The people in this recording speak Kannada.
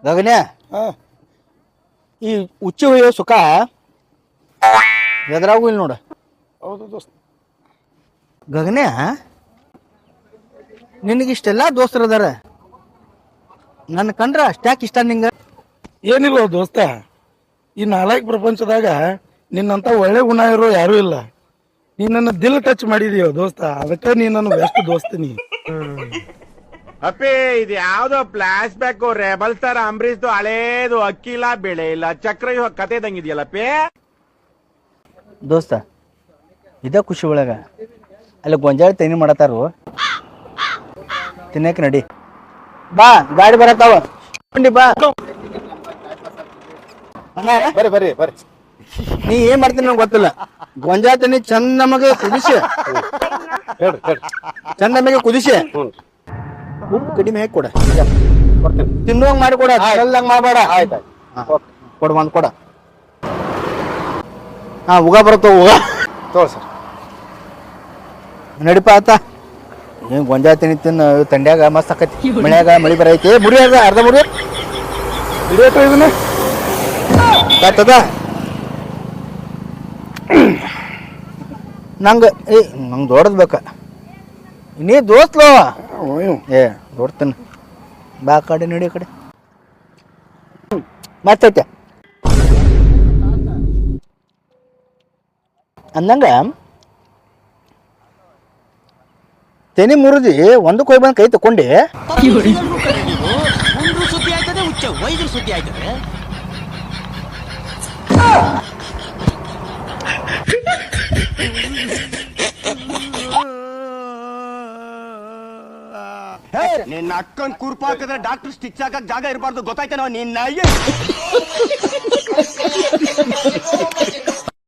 ಗಗನ್ಯ ಈ ಉಚ್ಚಿ ಹೊಯ್ಯೋ ಸುಖ ಎದ್ರಾಗೂ ಇಲ್ಲ ನೋಡ. ಹೌದು ದೋಸ್ತ. ಗಗನ್ಯ ನಿನಗಿಷ್ಟೆಲ್ಲ ದೋಸ್ತರು ಅದಾರ, ನನ್ನ ಕಂಡ್ರ ಅಷ್ಟ್ಯಾಕೆ ಇಷ್ಟ ನಿಂಗ? ಏನಿಲ್ಲ ದೋಸ್ತ, ಈ ನಾಲ್ಕು ಪ್ರಪಂಚದಾಗ ನಿನ್ನಂತ ಒಳ್ಳೆ ಗುಣ ಇರೋ ಯಾರು ಇಲ್ಲ. ನೀ ನನ್ನ ದಿಲ್ ಟಚ್ ಮಾಡಿದೀಯ ದೋಸ್ತ, ಅದಕ್ಕೆ ನೀ ನನ್ನ ಬೆಸ್ಟ್ ದೋಸ್ತ ನೀ. ಅಪ್ಪಿ ಇದು ಯಾವ್ದೋ ಫ್ಲಾಶ್ ಬ್ಯಾಕ್ ರೆಬಲ್ ಸ್ಟಾರ್ ಅಂಬರೀಶ್ದು ಹಳೇದು ಅಕ್ಕಿಲ್ಲ ಬೆಳೆ ಇಲ್ಲ ಚಕ್ರ ಕತೆ ಇದಂಗಿದೆಯಲ್ಲಪ್ಪಿ. ದೋಸ್ತ ಇದ ಖುಷಿ ಒಳಗ ಅಲ್ಲಿ ಗೊಂಜಾಳ ತೆನಿ ಮಾಡತಾರು, ತಿನ್ನಕ್ ನಡಿ. ಬಾ ಗಾಡಿ ಬರತ್ತಾವ ಬಾ. ಬರ್ರಿ ಬರ್ರಿ ಬರ್ರಿ. ನೀ ಏನ್ ಮಾಡ್ತೀನಿ ನಂಗೆ ಗೊತ್ತಿಲ್ಲ. ಗೊಂಜಾಳ ತೆನಿ ಚಂದ ನಮಗೆ ಕುದಿಸಿ, ಹೇಳ್ರಿ ಹೇಳ್ರಿ. ಚಂದ ನಮಗೆ ಕುದಿಸಿ ಉಪ್ಪು ಕಡಿಮೆ ಹಾಕಿ ಕೊಡ, ತಿನ್ನುವಂಗ್ ಮಾಡಿ ಕೊಡ, ಚಲ್ದಂಗ್ ಮಾಡಬೇಡ. ಆಯ್ತು ಕೊಡ ಒಂದ್ ಕೊಡ. ಹಾ ಉಗ ಬರ್ತವ ಉಗ ತೋರಿ ಸರ್. ನಡಿಪ ಆತ. ಏನ್ ಗೊಂಜಾಳ ತೆನಿ ತಿನ್ನ ತಂಡ್ಯಾಗ ಮಸ್ತ್ ಆಕತಿ. ಮಳ್ಯಾಗ ಮಳಿ ಬರೈತಿ. ಮುರಿ ಅದ ಅರ್ಧ ಮುರಿ ಹಿಡಿಯತ್ತ ಇದನ್ನ ಆತದ ನಂಗೆ. ನಂಗೆ ದೊಡ್ಡದ್ ಬೇಕ. ನೀ ದೋಸ್ತ್ಲೋ ಏ ದೊಡ್ತನ. ಬಾ ಕಡೆ ನಡಿ ಕಡೆ ಮತ್ತೈತೆ ಅಂದಂಗ ತೆನಿ ಮುರಿದಿ ಒಂದಕ್ಕೆ ಹೋಗಿ ಬಂದು ಕೈ ತಕೊಂಡೆ. ಸುದ್ದಿ ಆಯ್ತದೆ, ಹುಚ್ಚ ವೈದ್ಯರು ಸುದ್ದಿ ಆಯ್ತದೆ. ನಿನ್ನ ಅಕ್ಕನ್ ಕುರ್ಪಾಕಿದ್ರೆ ಡಾಕ್ಟರ್ ಸ್ಟಿಚ್ ಹಾಕಕ್ ಜಾಗ ಇರಬಾರ್ದು, ಗೊತ್ತಾಯ್ತೇನೋ ನಿನ್ನ.